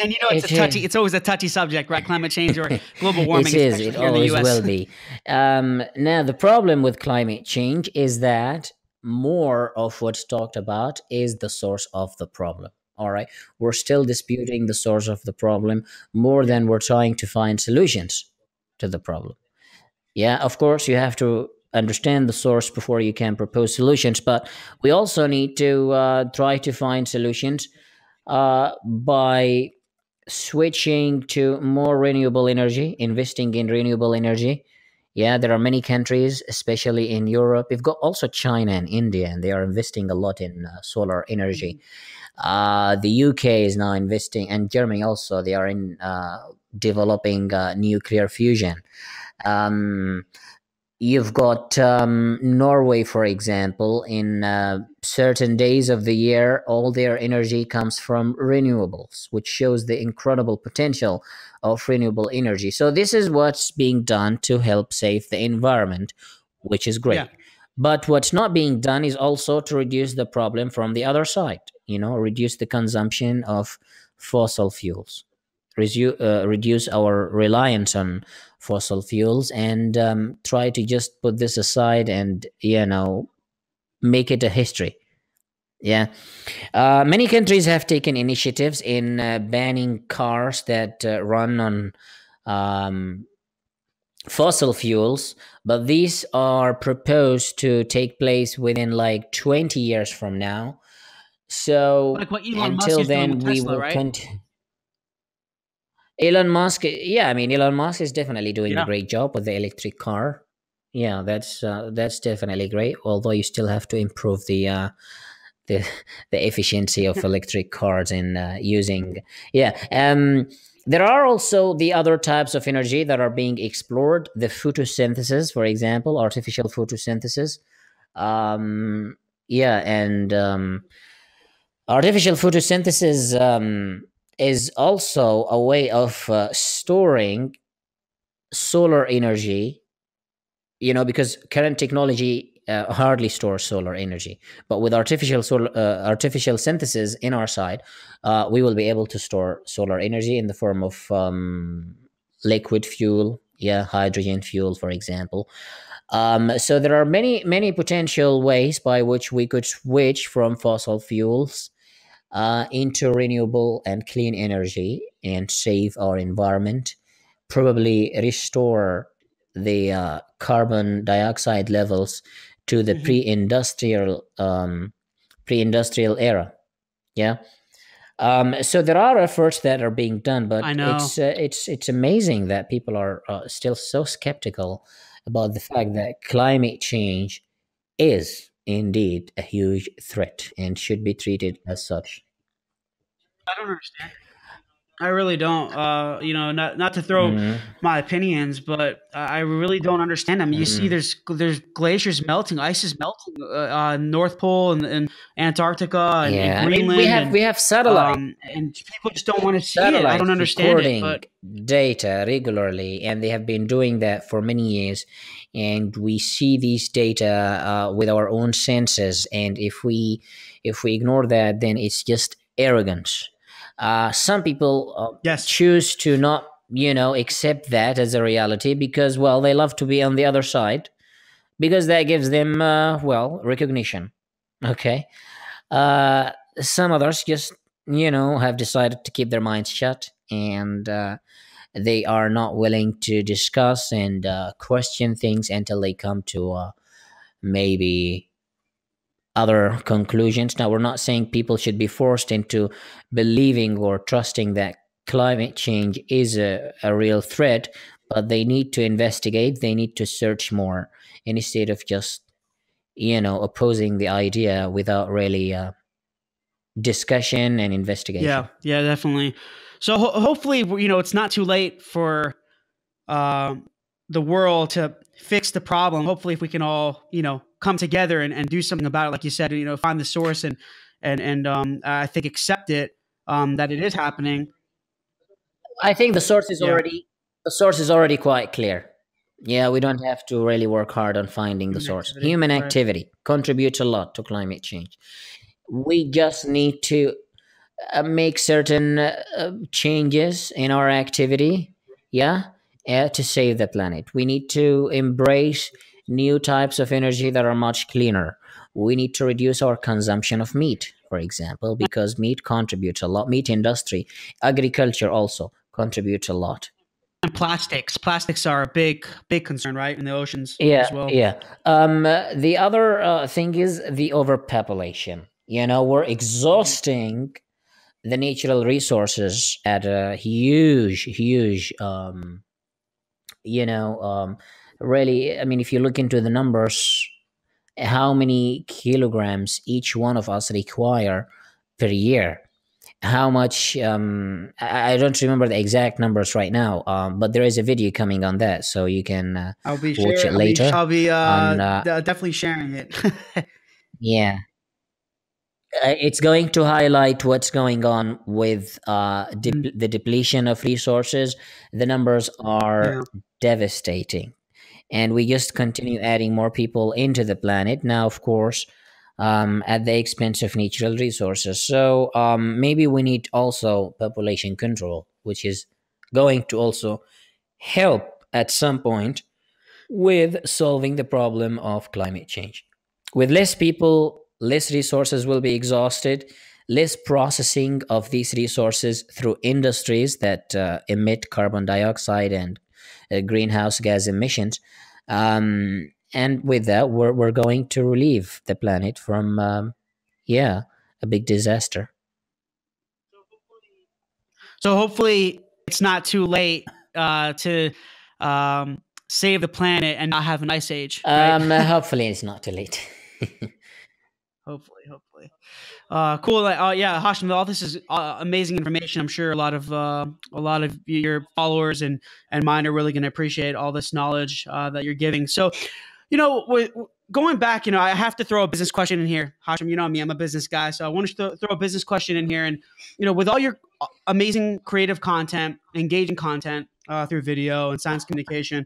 And it is. it's always a touchy subject, right? Climate change or global It warming, is. It especially here in the always U.S. will be. Now, the problem with climate change is that more of what's talked about is the source of the problem. All right, we're still disputing the source of the problem more than we're trying to find solutions to the problem. Yeah, of course, you have to understand the source before you can propose solutions, but we also need to try to find solutions by switching to more renewable energy, investing in renewable energy. Yeah, there are many countries, especially in Europe. We've got also China and India, and they are investing a lot in solar energy. Mhm. The UK is now investing, and Germany also. They are in developing nuclear fusion. Um, You've got Norway, for example, in certain days of the year, all their energy comes from renewables, which shows the incredible potential of renewable energy. So, this is what's being done to help save the environment, which is Yeah. great. But what's not being done is also to reduce the problem from the other side, reduce the consumption of fossil fuels, reduce our reliance on fossil fuels, and try to just put this aside and make it a history. Yeah, many countries have taken initiatives in banning cars that run on um, fossil fuels, but these are proposed to take place within like 20 years from now. So Like what Elon Musk until is doing with then we Tesla, will right? continue. Elon Musk, yeah, I mean, Elon Musk is definitely doing a Yeah. great job with the electric car. Yeah, that's definitely great. Although you still have to improve the the efficiency of electric cars in using. Yeah, there are also the other types of energy that are being explored. The photosynthesis, for example, artificial photosynthesis. Um, yeah, and artificial photosynthesis is also a way of storing solar energy, because current technology hardly stores solar energy. But with artificial synthesis in our side, we will be able to store solar energy in the form of liquid fuel, yeah, hydrogen fuel, for example. So there are many potential ways by which we could switch from fossil fuels into renewable and clean energy and save our environment, probably restore the carbon dioxide levels to the Hmm. pre-industrial era. Yeah. So there are efforts that are being done, I but know. it's amazing that people are still so skeptical about the fact that climate change is indeed a huge threat and should be treated as such. I don't understand. I really don't. Not to throw Mhm. my opinions, but I really don't understand them. You see, Mhm. there's glaciers melting, ice is melting, North Pole and Antarctica and Yeah, I mean we Greenland, have and we have satellite people just don't want to see it. I don't satellites understand it, recording but data regularly, and they have been doing that for many years. And we see these data with our own senses, and if we ignore that, then it's just arrogance. Some people yes, choose to not, accept that as a reality because, well, they love to be on the other side because that gives them, well, recognition. Okay. Uh, some others just, have decided to keep their minds shut, and they are not willing to discuss and question things until they come to maybe other conclusions. Now, we're not saying people should be forced into believing or trusting that climate change is a real threat, but they need to investigate, they need to search more instead of just, opposing the idea without really discussion and investigation. yeah, yeah, definitely. So hopefully, it's not too late for um, the world to fix the problem. Hopefully, if we can all, come together and do something about it, like you said, find the source and I think accept it, that it is happening. I think Yeah. the source is already quite clear. Yeah, we don't have to really work hard on finding the Human source. activity. Human Right. activity contributes a lot to climate change. We just need to make certain changes in our activity, yeah, to save the planet. We need to embrace new types of energy that are much cleaner. We need to reduce our consumption of meat, for example, because meat contributes a lot. Meat industry, agriculture also contributes a lot. And plastics are a big concern, right, in the oceans Yeah, as well. yeah. The other thing is the overpopulation. We're exhausting the natural resources at a huge you know really, I mean, if you look into the numbers, how many kilograms each one of us require per year, how much, I don't remember the exact numbers right now, but there is a video coming on that, so you can I'll be watch sure. it later I'll be on. definitely sharing it. Yeah, it's going to highlight what's going on with Mm, the depletion of resources. The numbers are yeah. devastating, and we just continue adding more people into the planet now, of course, at the expense of natural resources. So maybe we need also population control, which is going to also help at some point with solving the problem of climate change. With less people, less resources will be exhausted, less processing of these resources through industries that emit carbon dioxide and greenhouse gas emissions. And with that, we're going to relieve the planet from, yeah, a big disaster. So hopefully it's not too late to save the planet and not have an ice age, right? Hopefully, it's not too late. Hopefully. Cool. Yeah, Hashim, all this is amazing information. I'm sure a lot of your followers and mine are really going to appreciate all this knowledge that you're giving. So, going back, I have to throw a business question in here, Hashim. You know me, I'm a business guy, so I want to throw a business question in here. And with all your amazing creative content, engaging content through video and science communication,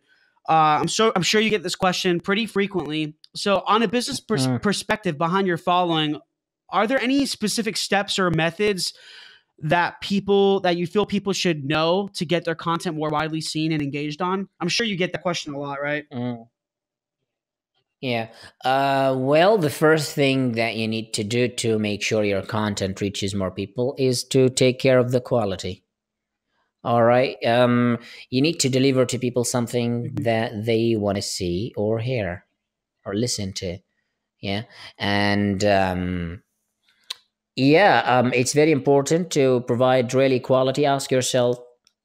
I'm sure you get this question pretty frequently. So, on a business Mm. perspective, behind your following, are there any specific steps or methods that you feel people should know to get their content more widely seen and engaged on? I'm sure you get that question a lot, right? Mm. Yeah. Well, the first thing that you need to do to make sure your content reaches more people is to take care of the quality. All right. You need to deliver to people something Mhm. that they want to see or hear or listen to. Yeah. And yeah, it's very important to provide really quality. Ask yourself,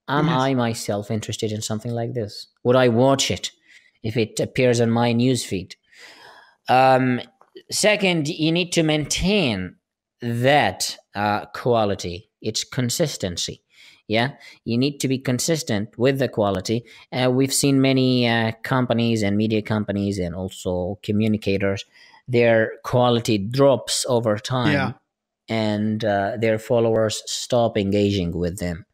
am Yes. I myself interested in something like this? Would I watch it if it appears on my newsfeed? Um, Second, you need to maintain that quality, its consistency. Yeah, you need to be consistent with the quality. We've seen many companies and media companies and also communicators, their quality drops over Yeah. time and their followers stop engaging with them.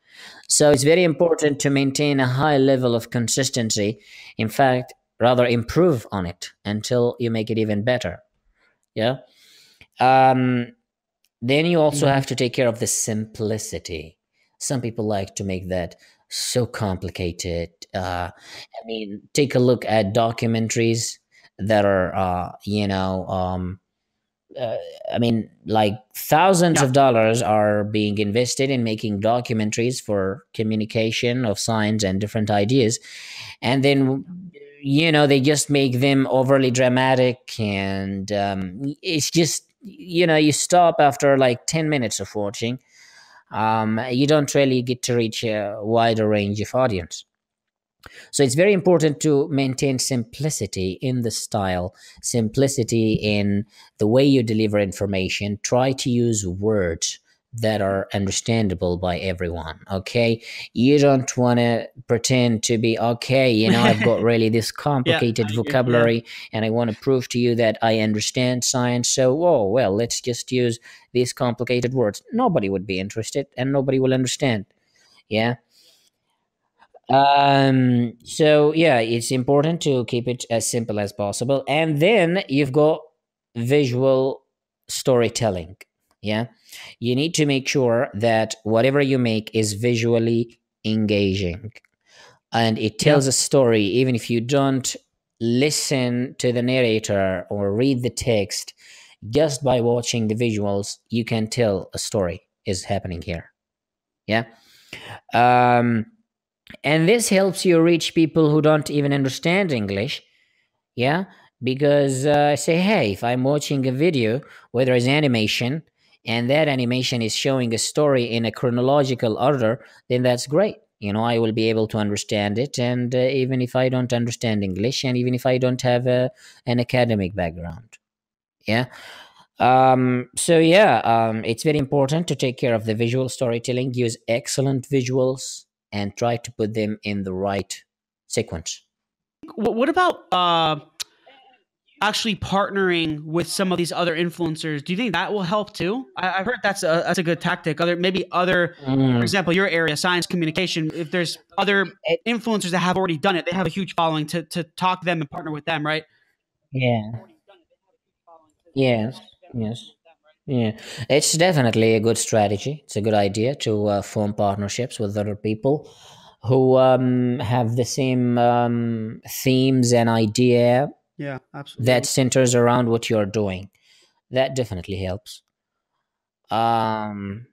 So it's very important to maintain a high level of consistency. In fact, rather improve on it until you make it even better. Yeah. Um, then you also Mhm. have to take care of the simplicity. Some people like to make that so complicated. I mean, take a look at documentaries that are, uh, I mean, like thousands Yeah. of dollars are being invested in making documentaries for communication of science and different ideas. And then, they just make them overly dramatic. And it's just, you stop after like 10 minutes of watching. You don't really get to reach a wider range of audience. So it's very important to maintain simplicity in the style, simplicity in the way you deliver information. Try to use words that are understandable by everyone. Okay. You don't want to pretend to be, okay, I've got really this Yeah. complicated I agree. Yeah. vocabulary and I want to prove to you that I understand science. So, oh, well, let's just use these complicated words. Nobody would be interested and nobody will understand. Yeah. So yeah, it's important to keep it as simple as possible. And then you've got visual storytelling. Yeah. You need to make sure that whatever you make is visually engaging and it Yeah. tells a story, even if you don't listen to the narrator or read the text. Just by watching the visuals, you can tell a story is happening here. Yeah. Um, and this helps you reach people who don't even understand English. Yeah, because say, hey, if I'm watching a video where there is animation and that animation is showing a story in a chronological order, then that's great. I will be able to understand it, and even if I don't understand English, and even if I don't have an academic background. Yeah. So yeah, it's very important to take care of the visual storytelling. Use excellent visuals and try to put them in the right sequence. What about actually partnering with some of these other influencers? Do you think that will help too? I've heard that's a good tactic. For Mm, example, your area, science communication. If there's other it, influencers that have already done it, they have a huge following to talk to them and partner with them, right? yeah. Yes. Yes. Yeah. It's definitely a good strategy. It's a good idea to form partnerships with other people who have the same themes and idea Yeah, that absolutely. centers around what you're doing. That definitely helps. Um,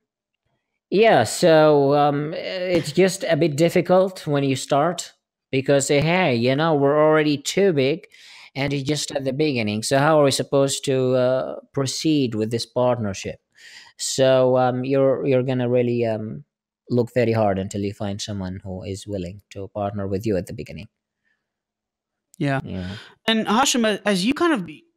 Yeah, so it's just a bit difficult when you start because, hey, we're already too big and it's just at the beginning. So, how are we supposed to proceed with this partnership? So, you're gonna really look very hard until you find someone who is willing to partner with you at the beginning. Yeah. Yeah. And Hashim, as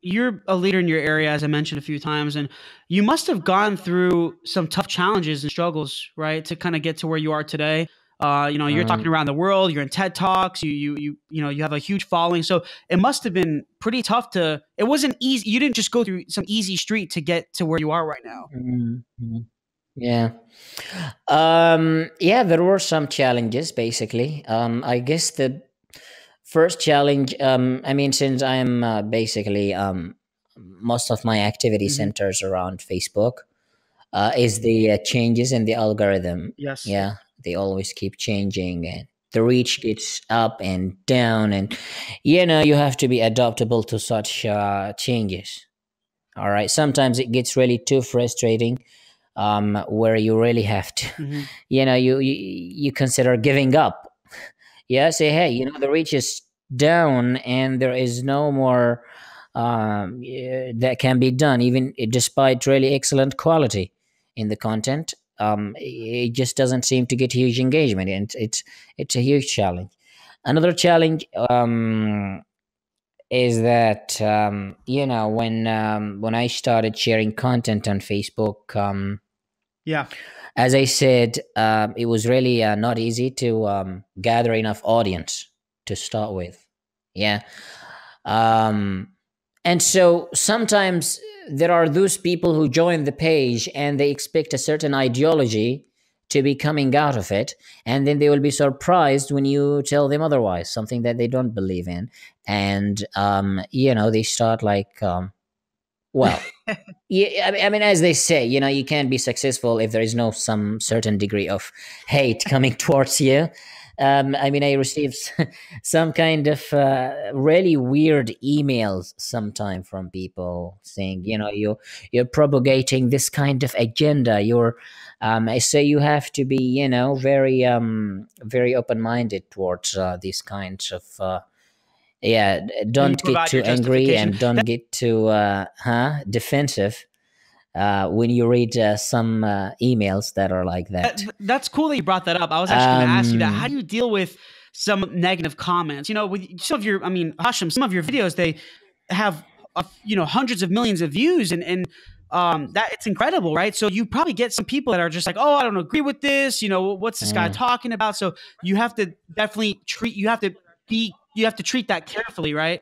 you're a leader in your area, as I mentioned a few times, and you must have gone through some tough challenges and struggles, right, to kind of get to where you are today. You're talking Um, around the world. You're in TED Talks. You have a huge following. So it must have been pretty tough to. It wasn't easy. You didn't just go through some easy street to get to where you are right now. mm. Yeah. Yeah, there were some challenges basically. I guess the first challenge, I mean, since I'm basically most of my activity Hmm. centers around Facebook, is the changes in the algorithm. Yes. Yeah, they always keep changing, and the reach gets up and down, and you have to be adaptable to such changes. All right, sometimes it gets really too frustrating, where you really have to, Hmm. you consider giving up. Yeah, say, hey, the reach is down and there is no more yeah, that can be done, even despite really excellent quality in the content. It just doesn't seem to get huge engagement, and it's a huge challenge. Another challenge is that when I started sharing content on Facebook, Yeah. as I said, it was really not easy to gather enough audience to start with. Yeah. Um, and so sometimes there are those people who join the page and they expect a certain ideology to be coming out of it. And then they will be surprised when you tell them otherwise, something that they don't believe in. And, they start like, well, yeah, I mean, as they say, you can't be successful if there is no some certain degree of hate coming towards you. I mean, I received some kind of really weird emails sometime from people saying, you're propagating this kind of agenda. I say you have to be, very open minded towards these kinds of. Yeah, And you don't get provide your too angry justification. and don't get too defensive when you read some emails that are like that. That's cool that you brought that up. I was actually going to ask you that. How do Um, you deal with some negative comments? With some of your, I mean, Hashim, some of your videos, they have, hundreds of millions of views and that it's incredible, right? So you probably get some people that are just like, oh, I don't agree with this. What's this guy mm, talking about? So you have to definitely you have to treat that carefully, right?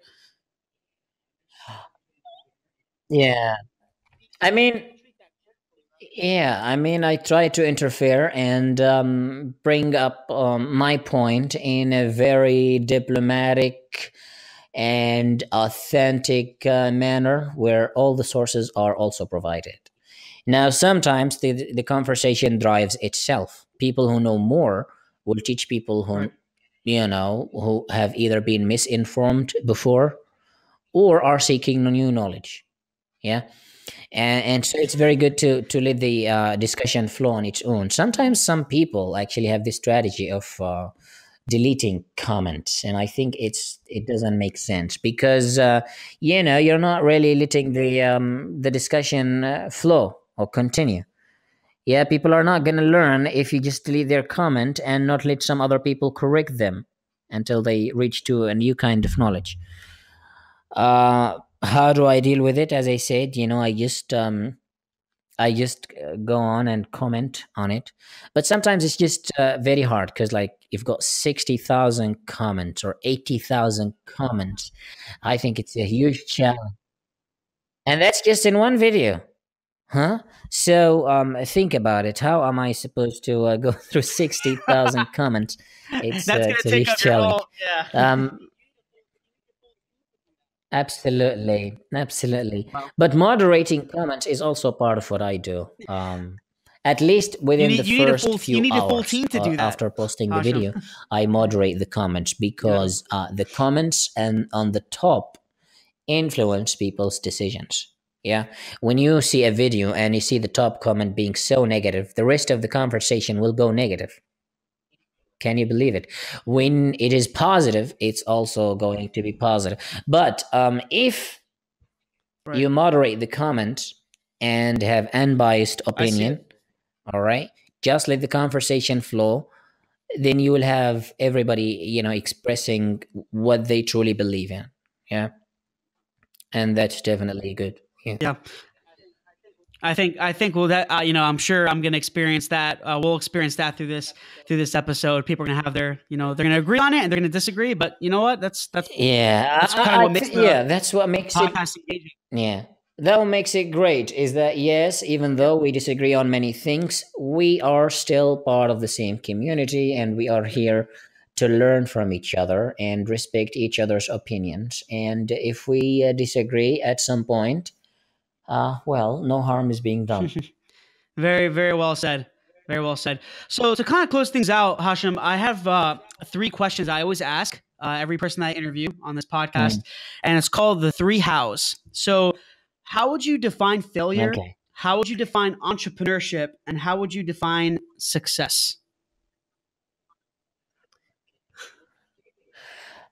yeah, I mean, yeah, I mean, I try to interfere and bring up my point in a very diplomatic and authentic manner where all the sources are also provided. Now, sometimes the conversation drives itself. People who know more will teach people Right. who have either been misinformed before or are seeking new knowledge. Yeah. And so it's very good to let the discussion flow on its own. Sometimes some people actually have this strategy of deleting comments, and I think it doesn't make sense because you're not really letting the discussion flow or continue. Yeah, people are not going to learn if you just delete their comment and not let some other people correct them until they reach to a new kind of knowledge. How do I deal with it? As I said, I just go on and comment on it, but sometimes it's just very hard because like you've got 60,000 comments or 80,000 comments. I think it's a huge challenge, and that's just in one video. Huh? So think about it. How am I supposed to go through 60,000 comments? That's gonna It's a take huge up your challenge. whole, yeah. Um, absolutely, absolutely. Wow. But moderating comments is also part of what I do. At least You within need the you need a first full you few need a full hours team to do that, after posting the Hashem. video, I moderate the comments Yeah. because the comments and on the top influence people's decisions. Yeah. When you see a video and you see the top comment being so negative, the rest of the conversation will go negative. Can you believe it? When it is positive, it's also going to be positive. But if Right. you moderate the comments and have unbiased I see opinion, it. all right, just let the conversation flow, then you will have everybody, expressing what they truly believe in. Yeah. And that's definitely good. Yeah. Yeah. I think well that I'm sure I'm gonna experience that. We'll experience that through this episode. People are gonna have their they're gonna agree on it and they're gonna disagree. But you know what? Yeah, That's kind of what makes the yeah, that's what makes it. podcast engaging. Yeah, that what makes it great is that yes, even Yeah. though we disagree on many things, we are still part of the same community, and we are here to learn from each other and respect each other's opinions. And if we disagree at some point, well, no harm is being done. Very, very well said. Very well said. So to kind of close things out, Hashem, I have three questions I always ask every person I interview on this podcast, Mm, and it's called the three hows. So, how would you define failure? okay. How would you define entrepreneurship? And how would you define success?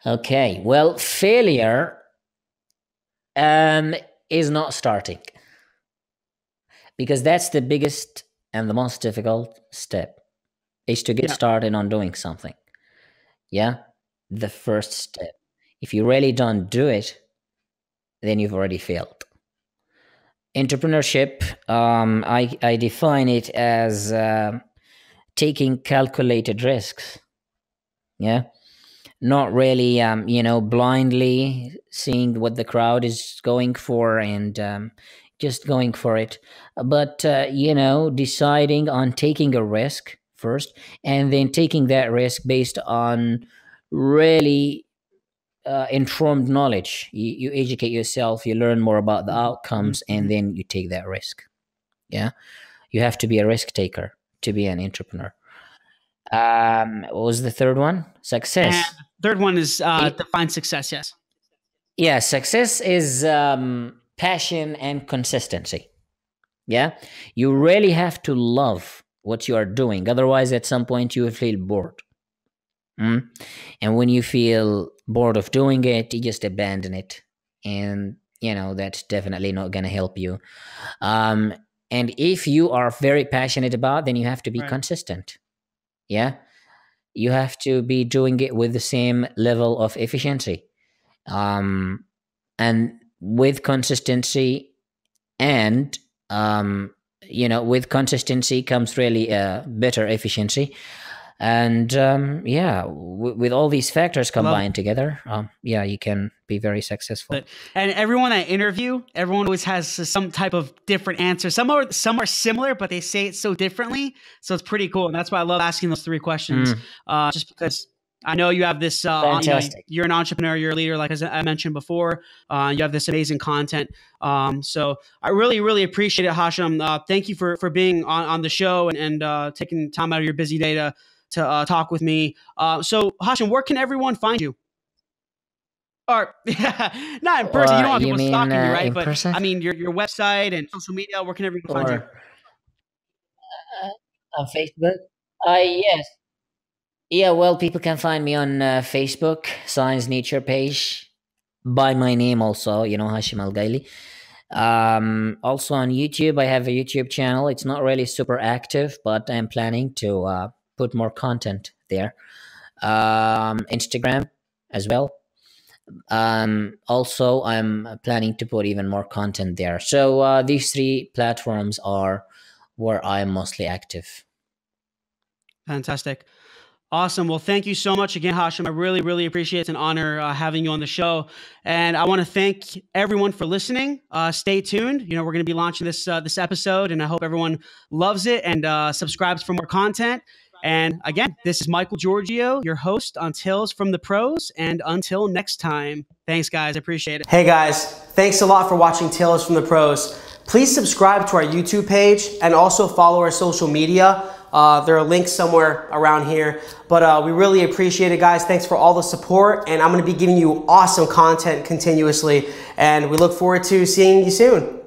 Okay. Well, failure um, is not starting, because that's the biggest and the most difficult step, is to get Yeah. started on doing something. Yeah, the first step. If you really don't do it, then you've already failed. Entrepreneurship, I define it as taking calculated risks. Yeah, not really, blindly seeing what the crowd is going for and just going for it, but deciding on taking a risk first, and then taking that risk based on really informed knowledge. You educate yourself, you learn more about the Mhm, mhm, outcomes, and mhm. then you take that risk. Yeah, you have to be a risk taker to be an entrepreneur. What was the third one? And Success. the third one is It, define success. Yes. yeah, success is passion and consistency. Yeah, you really have to love what you are doing, otherwise at some point you will feel bored. Mm? And when you feel bored of doing it, you just abandon it, and that's definitely not going to help you. um and if you are very passionate about, then you have to be Right. consistent. Yeah, you have to be doing it with the same level of efficiency. Um and with consistency, and with consistency comes really better efficiency. And yeah, with all these factors I love combined together, yeah, you can be very successful. it. And everyone I interview, everyone always has some type of different answer. Some are similar, but they say it so differently. So it's pretty cool, and that's why I love asking those three questions. Mm, Just because I know you have this, fantastic. you're an entrepreneur, you're a leader, like as I mentioned before. You have this amazing content. So I really, really appreciate it, Hashem. Thank you for being on the show and taking time out of your busy day to. To talk with me. So Hashem, where can everyone find you? Or not in person. You don't want You people mean stalking you, right? in But person I mean, your website and social media. Where can everyone find you? or on Facebook? Yes. Yeah, well, people can find me on Facebook, Science Nature page, by my name also, Hashem Al-ghaili. Also on YouTube, I have a YouTube channel. It's not really super active, but I'm planning to put more content there. Instagram as well. Also, I'm planning to put even more content there. So these three platforms are where I'm mostly active. Fantastic. Awesome. Well, thank you so much again, Hashem. I really, really appreciate it. It's an honor having you on the show. And I want to thank everyone for listening. Stay tuned. We're going to be launching this episode, and I hope everyone loves it and subscribes for more content. And again, this is Michael Giorgio, your host on Tales from the Pros. And until next time, thanks, guys. I appreciate it. Hey, guys. Thanks a lot for watching Tales from the Pros. Please subscribe to our YouTube page and also follow our social media. There are links somewhere around here, but we really appreciate it, guys. Thanks for all the support, and I'm going to be giving you awesome content continuously, and we look forward to seeing you soon.